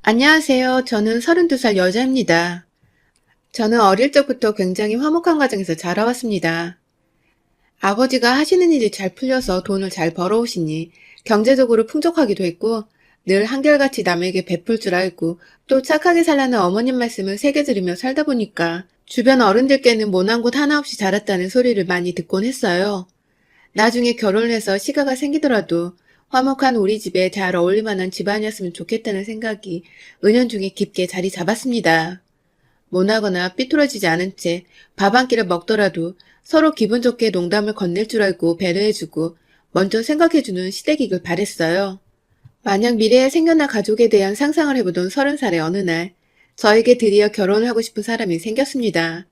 안녕하세요. 저는 32살 여자입니다. 저는 어릴 적부터 굉장히 화목한 가정에서 자라왔습니다. 아버지가 하시는 일이 잘 풀려서 돈을 잘 벌어오시니 경제적으로 풍족하기도 했고 늘 한결같이 남에게 베풀 줄 알고 또 착하게 살라는 어머님 말씀을 새겨 들으며 살다 보니까 주변 어른들께는 모난 곳 하나 없이 자랐다는 소리를 많이 듣곤 했어요. 나중에 결혼을 해서 시가가 생기더라도 화목한 우리 집에 잘 어울릴 만한 집안이었으면 좋겠다는 생각이 은연중에 깊게 자리 잡았습니다. 모나거나 삐뚤어지지 않은 채 밥 한 끼를 먹더라도 서로 기분 좋게 농담을 건넬 줄 알고 배려해주고 먼저 생각해주는 시댁이길 바랬어요. 만약 미래에 생겨날 가족에 대한 상상을 해보던 30살의 어느 날 저에게 드디어 결혼을 하고 싶은 사람이 생겼습니다.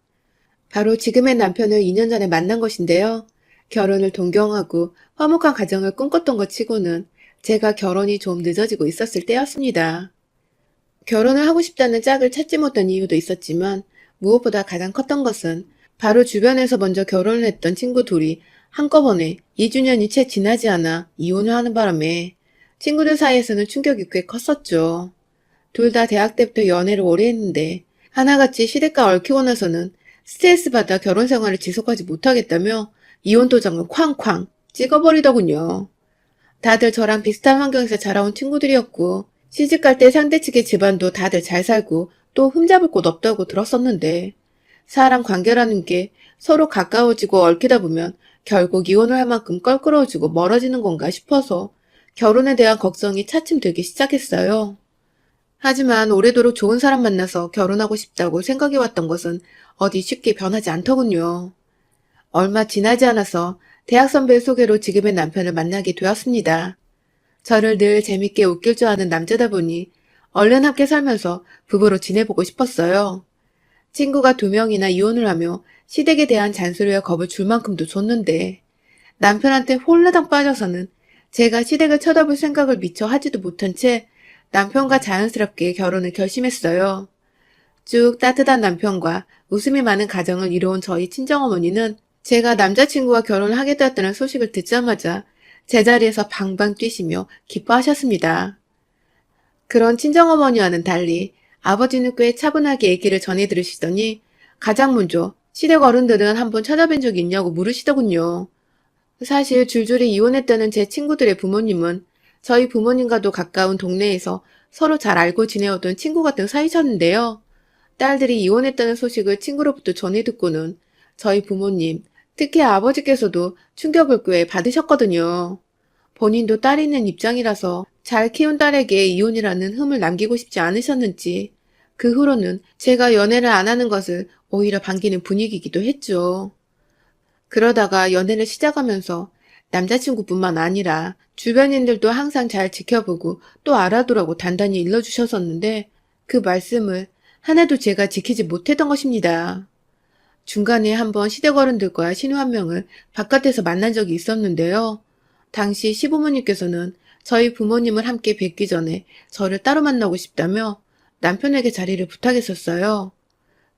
바로 지금의 남편을 2년 전에 만난 것인데요. 결혼을 동경하고 화목한 가정을 꿈꿨던 것 치고는 제가 결혼이 좀 늦어지고 있었을 때였습니다. 결혼을 하고 싶다는 짝을 찾지 못한 이유도 있었지만 무엇보다 가장 컸던 것은 바로 주변에서 먼저 결혼을 했던 친구 둘이 한꺼번에 2주년이 채 지나지 않아 이혼을 하는 바람에 친구들 사이에서는 충격이 꽤 컸었죠. 둘 다 대학 때부터 연애를 오래 했는데 하나같이 시댁과 얽히고 나서는 스트레스 받아 결혼 생활을 지속하지 못하겠다며 이혼 도장을 쾅쾅 찍어버리더군요. 다들 저랑 비슷한 환경에서 자라온 친구들이었고 시집갈 때 상대 측의 집안도 다들 잘 살고 또 흠잡을 곳 없다고 들었었는데 사람 관계라는 게 서로 가까워지고 얽히다 보면 결국 이혼을 할 만큼 껄끄러워지고 멀어지는 건가 싶어서 결혼에 대한 걱정이 차츰 들기 시작했어요. 하지만 오래도록 좋은 사람 만나서 결혼하고 싶다고 생각해왔던 것은 어디 쉽게 변하지 않더군요. 얼마 지나지 않아서 대학 선배의 소개로 지금의 남편을 만나게 되었습니다. 저를 늘 재밌게 웃길 줄 아는 남자다 보니 얼른 함께 살면서 부부로 지내보고 싶었어요. 친구가 2명이나 이혼을 하며 시댁에 대한 잔소리와 겁을 줄 만큼도 줬는데 남편한테 홀라당 빠져서는 제가 시댁을 쳐다볼 생각을 미처 하지도 못한 채 남편과 자연스럽게 결혼을 결심했어요. 쭉 따뜻한 남편과 웃음이 많은 가정을 이뤄온 저희 친정어머니는 제가 남자친구와 결혼을 하게 되었다는 소식을 듣자마자 제자리에서 방방 뛰시며 기뻐하셨습니다. 그런 친정어머니와는 달리 아버지는 꽤 차분하게 얘기를 전해 들으시더니 가장 먼저 시댁 어른들은 한번 찾아뵌 적이 있냐고 물으시더군요. 사실 줄줄이 이혼했다는 제 친구들의 부모님은 저희 부모님과도 가까운 동네에서 서로 잘 알고 지내오던 친구 같은 사이셨는데요. 딸들이 이혼했다는 소식을 친구로부터 전해 듣고는 저희 부모님, 특히 아버지께서도 충격을 꽤 받으셨거든요. 본인도 딸이 있는 입장이라서 잘 키운 딸에게 이혼이라는 흠을 남기고 싶지 않으셨는지 그 후로는 제가 연애를 안 하는 것을 오히려 반기는 분위기이기도 했죠. 그러다가 연애를 시작하면서 남자친구뿐만 아니라 주변인들도 항상 잘 지켜보고 또 알아두라고 단단히 일러주셨었는데 그 말씀을 하나도 제가 지키지 못했던 것입니다. 중간에 한번 시댁 어른들과 신우 한 명을 바깥에서 만난 적이 있었는데요. 당시 시부모님께서는 저희 부모님을 함께 뵙기 전에 저를 따로 만나고 싶다며 남편에게 자리를 부탁했었어요.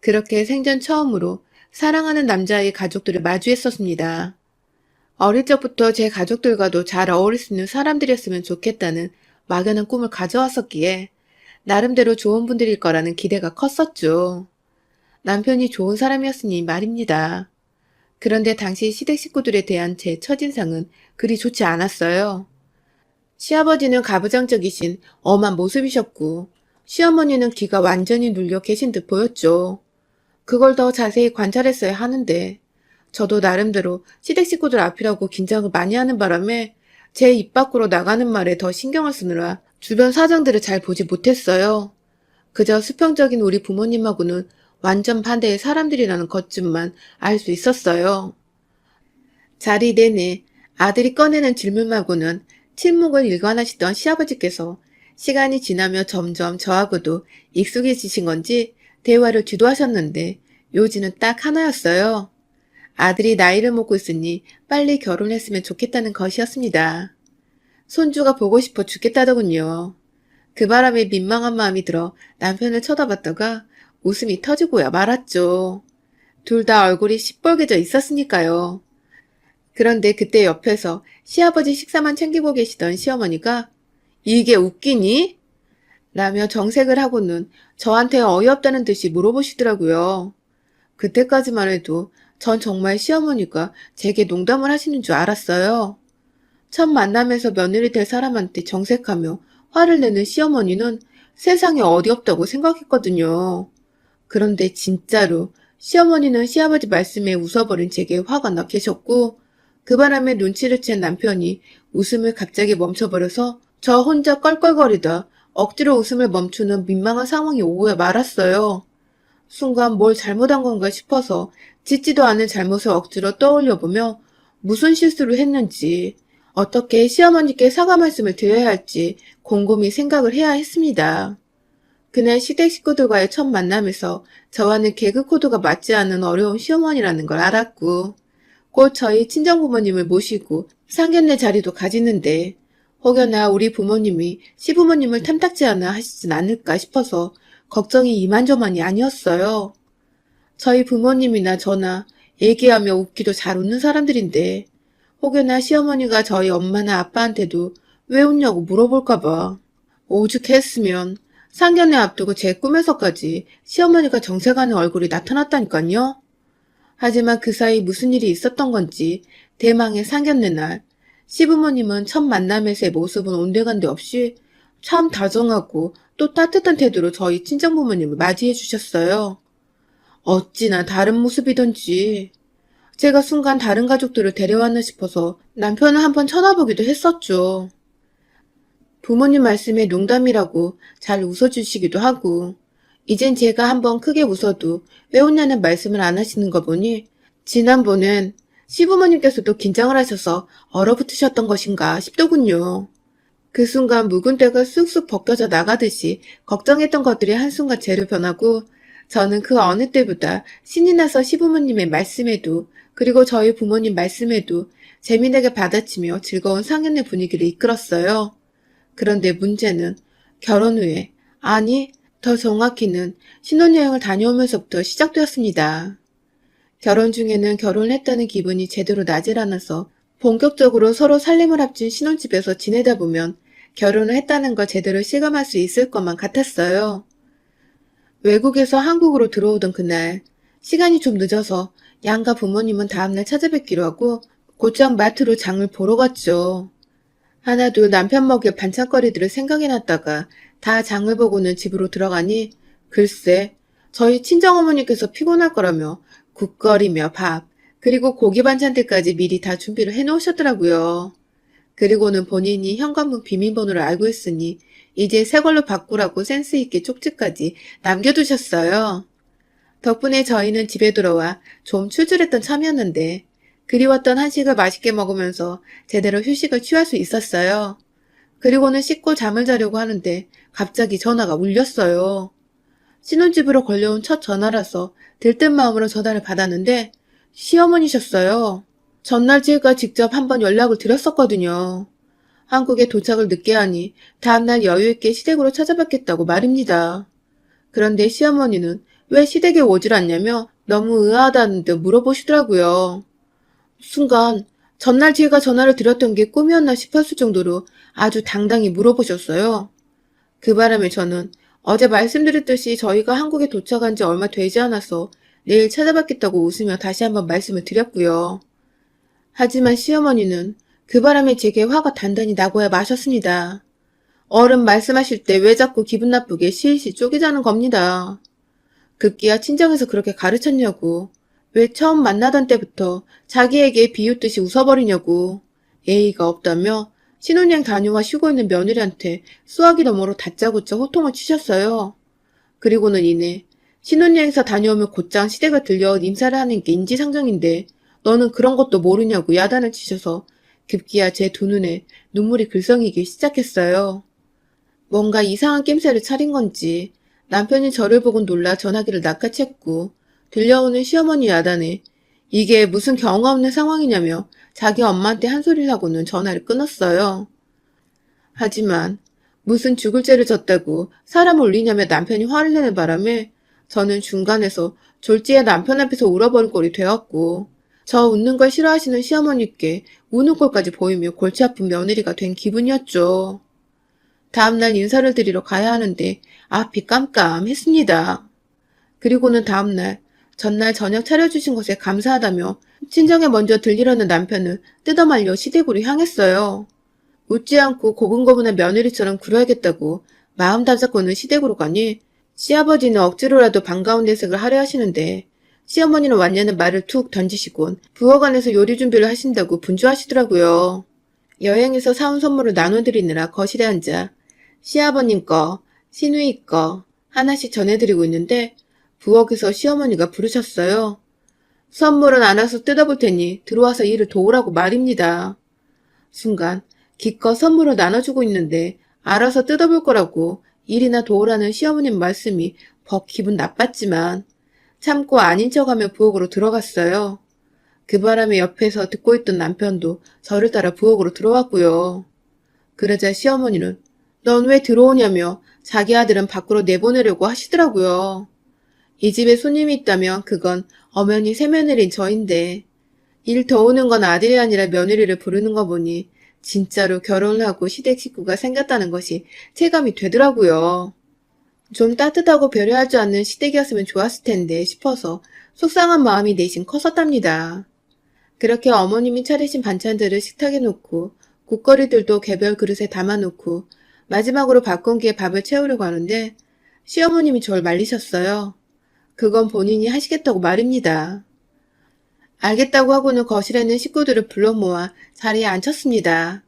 그렇게 생전 처음으로 사랑하는 남자의 가족들을 마주했었습니다. 어릴 적부터 제 가족들과도 잘 어울릴 수 있는 사람들이었으면 좋겠다는 막연한 꿈을 가져왔었기에 나름대로 좋은 분들일 거라는 기대가 컸었죠. 남편이 좋은 사람이었으니 말입니다. 그런데 당시 시댁 식구들에 대한 제 첫인상은 그리 좋지 않았어요. 시아버지는 가부장적이신 엄한 모습이셨고 시어머니는 귀가 완전히 눌려 계신 듯 보였죠. 그걸 더 자세히 관찰했어야 하는데 저도 나름대로 시댁 식구들 앞이라고 긴장을 많이 하는 바람에 제 입 밖으로 나가는 말에 더 신경을 쓰느라 주변 사정들을 잘 보지 못했어요. 그저 수평적인 우리 부모님하고는 완전 반대의 사람들이라는 것쯤만 알 수 있었어요. 자리 내내 아들이 꺼내는 질문하고는 침묵을 일관하시던 시아버지께서 시간이 지나며 점점 저하고도 익숙해지신 건지 대화를 주도하셨는데 요지는 딱 하나였어요. 아들이 나이를 먹고 있으니 빨리 결혼했으면 좋겠다는 것이었습니다. 손주가 보고 싶어 죽겠다더군요. 그 바람에 민망한 마음이 들어 남편을 쳐다봤다가 웃음이 터지고야 말았죠. 둘 다 얼굴이 시뻘개져 있었으니까요. 그런데 그때 옆에서 시아버지 식사만 챙기고 계시던 시어머니가 이게 웃기니? 라며 정색을 하고는 저한테 어이없다는 듯이 물어보시더라고요. 그때까지만 해도 전 정말 시어머니가 제게 농담을 하시는 줄 알았어요. 첫 만남에서 며느리 될 사람한테 정색하며 화를 내는 시어머니는 세상에 어디 없다고 생각했거든요. 그런데 진짜로 시어머니는 시아버지 말씀에 웃어버린 제게 화가 나 계셨고 그 바람에 눈치를 챈 남편이 웃음을 갑자기 멈춰버려서 저 혼자 껄껄거리다 억지로 웃음을 멈추는 민망한 상황이 오고 말았어요. 순간 뭘 잘못한 건가 싶어서 짓지도 않은 잘못을 억지로 떠올려보며 무슨 실수를 했는지 어떻게 시어머니께 사과 말씀을 드려야 할지 곰곰이 생각을 해야 했습니다. 그날 시댁 식구들과의 첫 만남에서 저와는 개그 코드가 맞지 않는 어려운 시어머니라는 걸 알았고 곧 저희 친정부모님을 모시고 상견례 자리도 가지는데 혹여나 우리 부모님이 시부모님을 탐탁지 않아 하시진 않을까 싶어서 걱정이 이만저만이 아니었어요. 저희 부모님이나 저나 얘기하며 웃기도 잘 웃는 사람들인데 혹여나 시어머니가 저희 엄마나 아빠한테도 왜 웃냐고 물어볼까봐 오죽했으면 상견례 앞두고 제 꿈에서까지 시어머니가 정색하는 얼굴이 나타났다니까요. 하지만 그 사이 무슨 일이 있었던 건지 대망의 상견례 날 시부모님은 첫 만남에서의 모습은 온데간데 없이 참 다정하고 또 따뜻한 태도로 저희 친정부모님을 맞이해 주셨어요. 어찌나 다른 모습이던지 제가 순간 다른 가족들을 데려왔나 싶어서 남편을 한번 쳐다보기도 했었죠. 부모님 말씀에 농담이라고 잘 웃어주시기도 하고 이젠 제가 한번 크게 웃어도 왜 웃냐는 말씀을 안 하시는 거 보니 지난번엔 시부모님께서도 긴장을 하셔서 얼어붙으셨던 것인가 싶더군요. 그 순간 묵은 때가 쑥쑥 벗겨져 나가듯이 걱정했던 것들이 한순간 재로 변하고 저는 그 어느 때보다 신이 나서 시부모님의 말씀에도 그리고 저희 부모님 말씀에도 재미나게 받아치며 즐거운 상견례 분위기를 이끌었어요. 그런데 문제는 결혼 후에, 아니 더 정확히는 신혼여행을 다녀오면서부터 시작되었습니다. 결혼 중에는 결혼을 했다는 기분이 제대로 나질 않아서 본격적으로 서로 살림을 합친 신혼집에서 지내다 보면 결혼을 했다는 걸 제대로 실감할 수 있을 것만 같았어요. 외국에서 한국으로 들어오던 그날 시간이 좀 늦어서 양가 부모님은 다음날 찾아뵙기로 하고 곧장 마트로 장을 보러 갔죠. 하나둘 남편 먹일 반찬거리들을 생각해 놨다가 다 장을 보고는 집으로 들어가니 글쎄 저희 친정어머니께서 피곤할 거라며 국거리며 밥 그리고 고기 반찬들까지 미리 다 준비를 해 놓으셨더라고요. 그리고는 본인이 현관문 비밀번호를 알고 있으니 이제 새 걸로 바꾸라고 센스 있게 쪽지까지 남겨두셨어요. 덕분에 저희는 집에 들어와 좀 출출했던 참이었는데 그리웠던 한식을 맛있게 먹으면서 제대로 휴식을 취할 수 있었어요. 그리고는 씻고 잠을 자려고 하는데 갑자기 전화가 울렸어요. 신혼집으로 걸려온 첫 전화라서 들뜬 마음으로 전화를 받았는데 시어머니셨어요. 전날 제가 직접 한번 연락을 드렸었거든요. 한국에 도착을 늦게 하니 다음날 여유있게 시댁으로 찾아뵙겠다고 말입니다. 그런데 시어머니는 왜 시댁에 오질 않냐며 너무 의아하다는 듯 물어보시더라고요. 순간 전날 제가 전화를 드렸던 게 꿈이었나 싶었을 정도로 아주 당당히 물어보셨어요. 그 바람에 저는 어제 말씀드렸듯이 저희가 한국에 도착한 지 얼마 되지 않아서 내일 찾아뵙겠다고 웃으며 다시 한번 말씀을 드렸고요. 하지만 시어머니는 그 바람에 제게 화가 단단히 나고야 마셨습니다. 어른 말씀하실 때 왜 자꾸 기분 나쁘게 실실 쪼개자는 겁니다. 급기야 친정에서 그렇게 가르쳤냐고. 왜 처음 만나던 때부터 자기에게 비웃듯이 웃어버리냐고. 예의가 없다며 신혼여행 다녀와 쉬고 있는 며느리한테 수화기 너머로 다짜고짜 호통을 치셨어요. 그리고는 이내 신혼여행사 다녀오면 곧장 시댁을 들려 인사를 하는 게 인지상정인데 너는 그런 것도 모르냐고 야단을 치셔서 급기야 제 두 눈에 눈물이 글썽이기 시작했어요. 뭔가 이상한 낌새를 차린 건지 남편이 저를 보고 놀라 전화기를 낚아챘고 들려오는 시어머니 야단에 이게 무슨 경우 없는 상황이냐며 자기 엄마한테 한 소리를 하고는 전화를 끊었어요. 하지만 무슨 죽을 죄를 졌다고 사람을 울리냐며 남편이 화를 내는 바람에 저는 중간에서 졸지에 남편 앞에서 울어버릴 꼴이 되었고 저 웃는 걸 싫어하시는 시어머니께 우는 꼴까지 보이며 골치 아픈 며느리가 된 기분이었죠. 다음날 인사를 드리러 가야 하는데 앞이 깜깜했습니다. 그리고는 다음날 전날 저녁 차려주신 것에 감사하다며 친정에 먼저 들리려는 남편을 뜯어말려 시댁으로 향했어요. 웃지 않고 고분고분한 며느리처럼 굴어야겠다고 마음 다잡고는 시댁으로 가니 시아버지는 억지로라도 반가운 내색을 하려 하시는데 시어머니는 완냐는 말을 툭 던지시곤 부엌안에서 요리 준비를 하신다고 분주하시더라고요. 여행에서 사온 선물을 나눠드리느라 거실에 앉아 시아버님 거, 시누이 거 하나씩 전해드리고 있는데 부엌에서 시어머니가 부르셨어요. 선물은 알아서 뜯어볼 테니 들어와서 일을 도우라고 말입니다. 순간 기껏 선물을 나눠주고 있는데 알아서 뜯어볼 거라고 일이나 도우라는 시어머님 말씀이 벅 기분 나빴지만 참고 아닌 척하며 부엌으로 들어갔어요. 그 바람에 옆에서 듣고 있던 남편도 저를 따라 부엌으로 들어왔고요. 그러자 시어머니는 넌 왜 들어오냐며 자기 아들은 밖으로 내보내려고 하시더라고요. 이 집에 손님이 있다면 그건 엄연히 새며느리인 저인데 일 도우는 건 아들이 아니라 며느리를 부르는 거 보니 진짜로 결혼을 하고 시댁 식구가 생겼다는 것이 체감이 되더라고요. 좀 따뜻하고 배려할 줄 아는 시댁이었으면 좋았을 텐데 싶어서 속상한 마음이 내심 컸었답니다. 그렇게 어머님이 차리신 반찬들을 식탁에 놓고 국거리들도 개별 그릇에 담아놓고 마지막으로 밥 공기에 밥을 채우려고 하는데 시어머님이 절 말리셨어요. 그건 본인이 하시겠다고 말입니다. 알겠다고 하고는 거실에 있는 식구들을 불러 모아 자리에 앉혔습니다.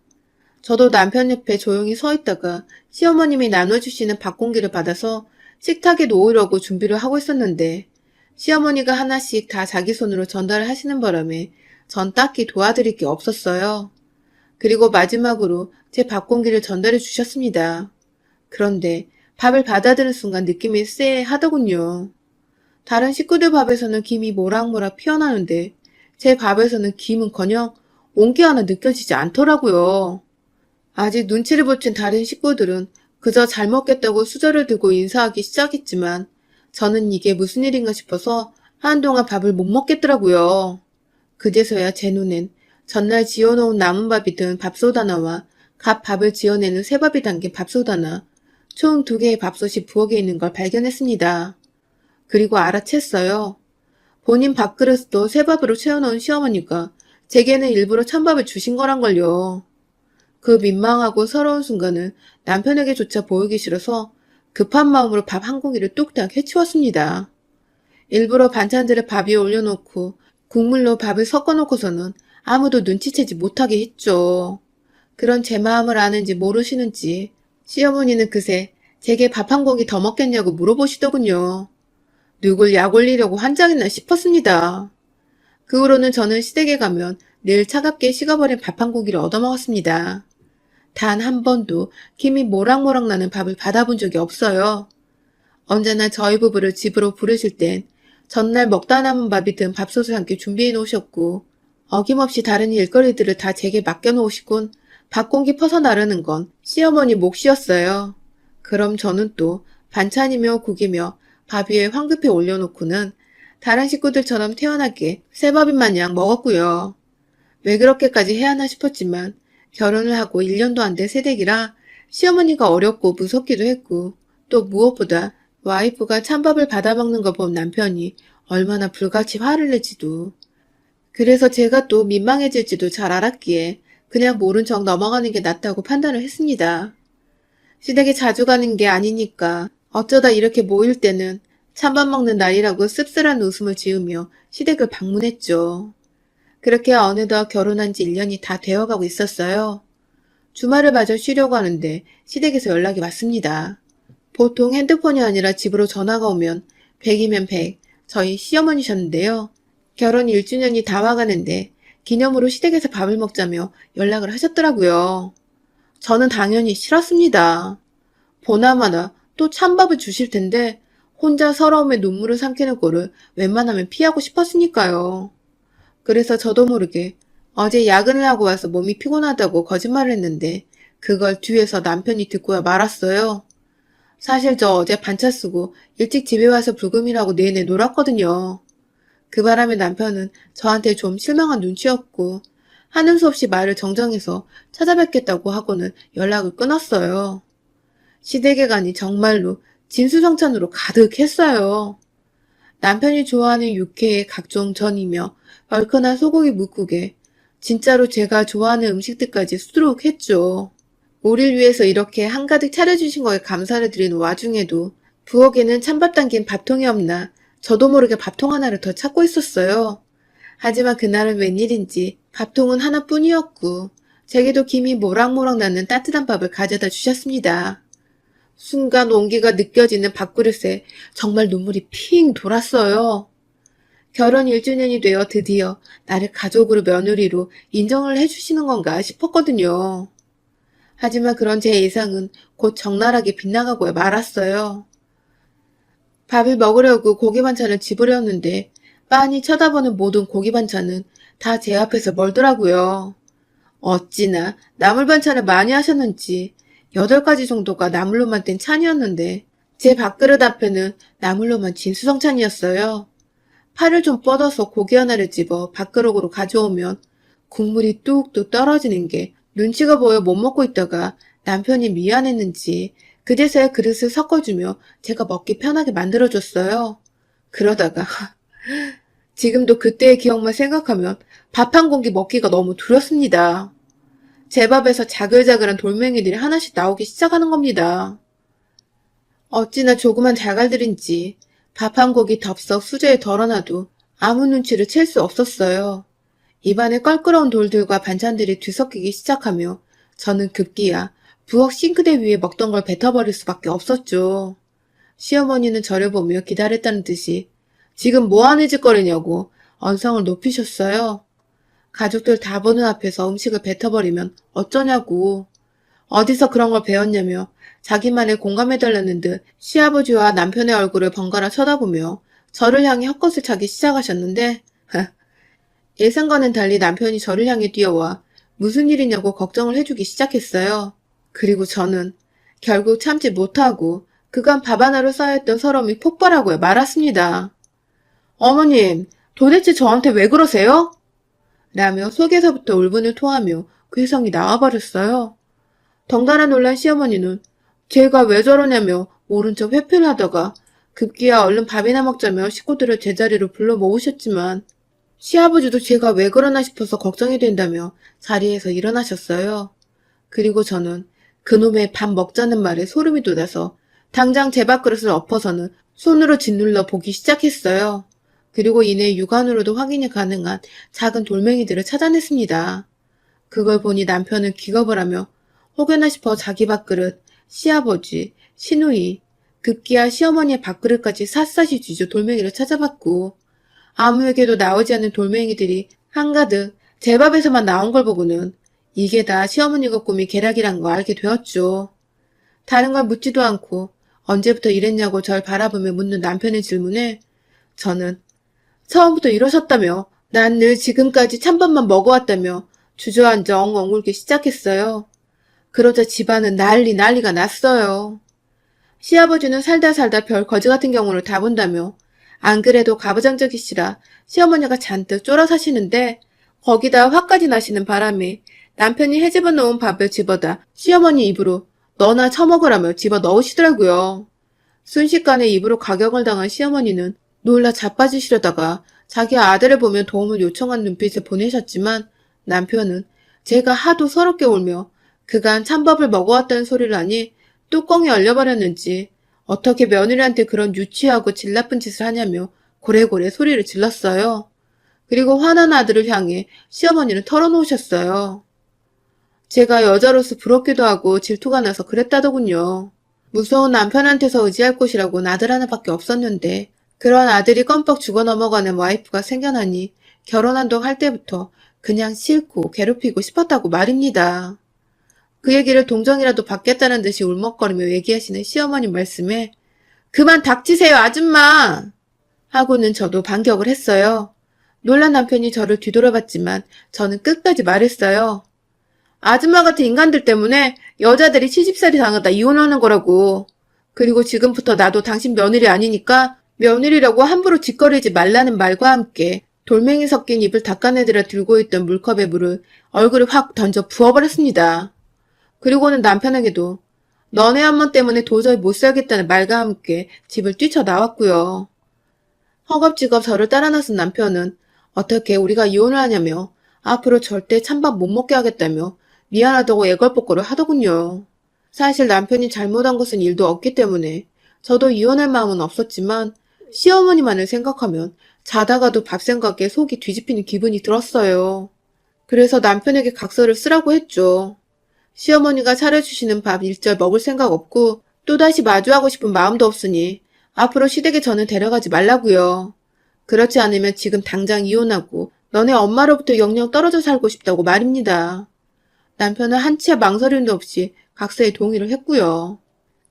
저도 남편 옆에 조용히 서 있다가 시어머님이 나눠주시는 밥 공기를 받아서 식탁에 놓으려고 준비를 하고 있었는데 시어머니가 하나씩 다 자기 손으로 전달을 하시는 바람에 전 딱히 도와드릴 게 없었어요. 그리고 마지막으로 제 밥 공기를 전달해 주셨습니다. 그런데 밥을 받아드는 순간 느낌이 쎄하더군요. 다른 식구들 밥에서는 김이 모락모락 피어나는데 제 밥에서는 김은커녕 온기 하나 느껴지지 않더라고요. 아직 눈치를 못 챈 다른 식구들은 그저 잘 먹겠다고 수저를 들고 인사하기 시작했지만 저는 이게 무슨 일인가 싶어서 한동안 밥을 못 먹겠더라고요. 그제서야 제 눈엔 전날 지어놓은 남은 밥이 든 밥솥 하나와 갓 밥을 지어내는 새밥이 담긴 밥솥 하나, 총 2개의 밥솥이 부엌에 있는 걸 발견했습니다. 그리고 알아챘어요. 본인 밥그릇도 새밥으로 채워놓은 시어머니가 제게는 일부러 찬밥을 주신 거란걸요. 그 민망하고 서러운 순간은 남편에게조차 보이기 싫어서 급한 마음으로 밥 한 공기를 뚝딱 해치웠습니다. 일부러 반찬들을 밥 위에 올려놓고 국물로 밥을 섞어놓고서는 아무도 눈치채지 못하게 했죠. 그런 제 마음을 아는지 모르시는지 시어머니는 그새 제게 밥 한 공기 더 먹겠냐고 물어보시더군요. 누굴 약 올리려고 환장했나 싶었습니다. 그 후로는 저는 시댁에 가면 늘 차갑게 식어버린 밥 한 공기를 얻어먹었습니다. 단 한 번도 김이 모락모락 나는 밥을 받아본 적이 없어요. 언제나 저희 부부를 집으로 부르실 땐 전날 먹다 남은 밥이 든 밥솥을 함께 준비해 놓으셨고 어김없이 다른 일거리들을 다 제게 맡겨놓으시곤 밥 공기 퍼서 나르는 건 시어머니 몫이었어요. 그럼 저는 또 반찬이며 국이며 밥 위에 황급히 올려놓고는 다른 식구들처럼 태연하게 새밥인 마냥 먹었고요. 왜 그렇게까지 해야 하나 싶었지만 결혼을 하고 1년도 안 된 새댁이라 시어머니가 어렵고 무섭기도 했고 또 무엇보다 와이프가 찬밥을 받아먹는 거 본 남편이 얼마나 불같이 화를 낼지도 그래서 제가 또 민망해질지도 잘 알았기에 그냥 모른 척 넘어가는 게 낫다고 판단을 했습니다. 시댁에 자주 가는 게 아니니까 어쩌다 이렇게 모일 때는 찬밥 먹는 날이라고 씁쓸한 웃음을 지으며 시댁을 방문했죠. 그렇게 어느덧 결혼한 지 1년이 다 되어가고 있었어요. 주말을 마저 쉬려고 하는데 시댁에서 연락이 왔습니다. 보통 핸드폰이 아니라 집으로 전화가 오면 100이면 100, 저희 시어머니셨는데요. 결혼 1주년이 다 와가는데 기념으로 시댁에서 밥을 먹자며 연락을 하셨더라고요. 저는 당연히 싫었습니다. 보나마나 또 찬밥을 주실 텐데 혼자 서러움에 눈물을 삼키는 꼴을 웬만하면 피하고 싶었으니까요. 그래서 저도 모르게 어제 야근을 하고 와서 몸이 피곤하다고 거짓말을 했는데 그걸 뒤에서 남편이 듣고야 말았어요. 사실 저 어제 반차 쓰고 일찍 집에 와서 불금이라고 내내 놀았거든요. 그 바람에 남편은 저한테 좀 실망한 눈치였고 하는 수 없이 말을 정정해서 찾아뵙겠다고 하고는 연락을 끊었어요. 시댁에가니 정말로 진수성찬으로 가득했어요. 남편이 좋아하는 육회에 각종 전이며 얼큰한 소고기 뭇국에 진짜로 제가 좋아하는 음식들까지 수두룩 했죠. 우릴 위해서 이렇게 한가득 차려주신 거에 감사를 드리는 와중에도 부엌에는 찬밥 담긴 밥통이 없나 저도 모르게 밥통 하나를 더 찾고 있었어요. 하지만 그날은 웬일인지 밥통은 하나뿐이었고 제게도 김이 모락모락 나는 따뜻한 밥을 가져다 주셨습니다. 순간 온기가 느껴지는 밥그릇에 정말 눈물이 핑 돌았어요. 결혼 1주년이 되어 드디어 나를 가족으로 며느리로 인정을 해주시는 건가 싶었거든요. 하지만 그런 제 예상은 곧 적나라하게 빗나가고 말았어요. 밥을 먹으려고 고기 반찬을 집으려는데 빤히 쳐다보는 모든 고기 반찬은 다 제 앞에서 멀더라고요. 어찌나 나물 반찬을 많이 하셨는지 8가지 정도가 나물로만 된 찬이었는데 제 밥그릇 앞에는 나물로만 진수성찬이었어요. 팔을 좀 뻗어서 고기 하나를 집어 밥그릇으로 가져오면 국물이 뚝뚝 떨어지는 게 눈치가 보여 못 먹고 있다가 남편이 미안했는지 그제서야 그릇을 섞어주며 제가 먹기 편하게 만들어줬어요. 그러다가 지금도 그때의 기억만 생각하면 밥 한 공기 먹기가 너무 두렵습니다. 제 밥에서 자글자글한 돌멩이들이 하나씩 나오기 시작하는 겁니다. 어찌나 조그만 자갈들인지 밥 한 공기 덥석 수저에 덜어놔도 아무 눈치를 챌 수 없었어요. 입안에 껄끄러운 돌들과 반찬들이 뒤섞이기 시작하며 저는 급기야 부엌 싱크대 위에 먹던 걸 뱉어버릴 수밖에 없었죠. 시어머니는 저를 보며 기다렸다는 듯이 지금 뭐하는 짓거리냐고 언성을 높이셨어요. 가족들 다 보는 앞에서 음식을 뱉어버리면 어쩌냐고. 어디서 그런 걸 배웠냐며 자기만의 공감해달라는 듯 시아버지와 남편의 얼굴을 번갈아 쳐다보며 저를 향해 헛것을 차기 시작하셨는데 예상과는 달리 남편이 저를 향해 뛰어와 무슨 일이냐고 걱정을 해주기 시작했어요. 그리고 저는 결국 참지 못하고 그간 밥 하나로 쌓였던 서러움이 폭발하고 말았습니다. 어머님, 도대체 저한테 왜 그러세요? 라며 속에서부터 울분을 토하며 괴성이 나와버렸어요. 덩달아 놀란 시어머니는 제가 왜 저러냐며 모른 척 회피를 하다가 급기야 얼른 밥이나 먹자며 식구들을 제자리로 불러 모으셨지만 시아버지도 제가 왜 그러나 싶어서 걱정이 된다며 자리에서 일어나셨어요. 그리고 저는 그놈의 밥 먹자는 말에 소름이 돋아서 당장 제 밥그릇을 엎어서는 손으로 짓눌러 보기 시작했어요. 그리고 이내 육안으로도 확인이 가능한 작은 돌멩이들을 찾아냈습니다. 그걸 보니 남편은 기겁을 하며 혹여나 싶어 자기 밥그릇, 시아버지, 시누이, 급기야 시어머니의 밥그릇까지 샅샅이 뒤져 돌멩이를 찾아봤고 아무에게도 나오지 않는 돌멩이들이 한가득 제 밥에서만 나온 걸 보고는 이게 다 시어머니가 꾸민 계략이란 거 알게 되었죠. 다른 걸 묻지도 않고 언제부터 이랬냐고 절 바라보며 묻는 남편의 질문에 저는 처음부터 이러셨다며 난 늘 지금까지 찬밥만 먹어왔다며 주저앉아 엉엉 울기 시작했어요. 그러자 집안은 난리가 났어요. 시아버지는 살다 별 거지 같은 경우를 다 본다며 안 그래도 가부장적이시라 시어머니가 잔뜩 쫄아 사시는데 거기다 화까지 나시는 바람에 남편이 헤집어 놓은 밥을 집어다 시어머니 입으로 너나 처먹으라며 집어 넣으시더라고요. 순식간에 입으로 가격을 당한 시어머니는 놀라 자빠지시려다가 자기 아들을 보며 도움을 요청한 눈빛을 보내셨지만 남편은 제가 하도 서럽게 울며 그간 찬밥을 먹어왔다는 소리를 하니 뚜껑이 열려버렸는지 어떻게 며느리한테 그런 유치하고 질 나쁜 짓을 하냐며 고래고래 소리를 질렀어요. 그리고 화난 아들을 향해 시어머니는 털어놓으셨어요. 제가 여자로서 부럽기도 하고 질투가 나서 그랬다더군요. 무서운 남편한테서 의지할 곳이라고는 아들 하나밖에 없었는데 그런 아들이 껌뻑 죽어 넘어가는 와이프가 생겨나니 결혼한다고 할 때부터 그냥 싫고 괴롭히고 싶었다고 말입니다. 그 얘기를 동정이라도 받겠다는 듯이 울먹거리며 얘기하시는 시어머니 말씀에 그만 닥치세요 아줌마! 하고는 저도 반격을 했어요. 놀란 남편이 저를 뒤돌아봤지만 저는 끝까지 말했어요. 아줌마 같은 인간들 때문에 여자들이 시집살이 당하다 이혼하는 거라고. 그리고 지금부터 나도 당신 며느리 아니니까 며느리라고 함부로 짓거리지 말라는 말과 함께 돌멩이 섞인 입을 닦아내들어 들고 있던 물컵에 물을 얼굴에 확 던져 부어버렸습니다. 그리고는 남편에게도 너네 한번 때문에 도저히 못 살겠다는 말과 함께 집을 뛰쳐나왔고요. 허겁지겁 저를 따라 나선 남편은 어떻게 우리가 이혼을 하냐며 앞으로 절대 찬밥 못 먹게 하겠다며 미안하다고 애걸복걸을 하더군요. 사실 남편이 잘못한 것은 일도 없기 때문에 저도 이혼할 마음은 없었지만 시어머니만을 생각하면 자다가도 밥 생각에 속이 뒤집히는 기분이 들었어요. 그래서 남편에게 각서를 쓰라고 했죠. 시어머니가 차려주시는 밥 일절 먹을 생각 없고 또다시 마주하고 싶은 마음도 없으니 앞으로 시댁에 저는 데려가지 말라고요. 그렇지 않으면 지금 당장 이혼하고 너네 엄마로부터 영영 떨어져 살고 싶다고 말입니다. 남편은 한치의 망설임도 없이 각서에 동의를 했고요.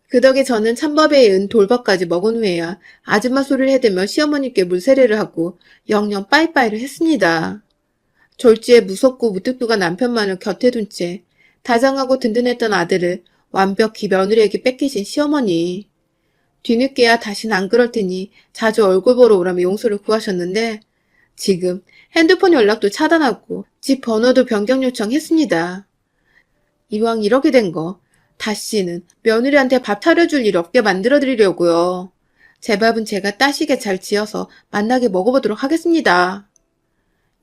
그 덕에 저는 찬밥에 은 돌밥까지 먹은 후에야 아줌마 소리를 해대며 시어머니께 물세례를 하고 영영 빠이빠이를 했습니다. 졸지에 무섭고 무뚝뚝한 남편만을 곁에 둔 채 다정하고 든든했던 아들을 완벽히 며느리에게 뺏기신 시어머니. 뒤늦게야 다신 안 그럴 테니 자주 얼굴 보러 오라며 용서를 구하셨는데 지금 핸드폰 연락도 차단하고 집 번호도 변경 요청했습니다. 이왕 이렇게 된 거 다시는 며느리한테 밥 차려줄 일 없게 만들어드리려고요. 제 밥은 제가 따시게 잘 지어서 맛나게 먹어보도록 하겠습니다.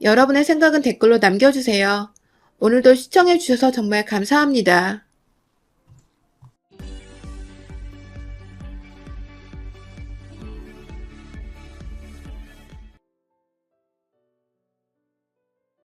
여러분의 생각은 댓글로 남겨주세요. 오늘도 시청해주셔서 정말 감사합니다.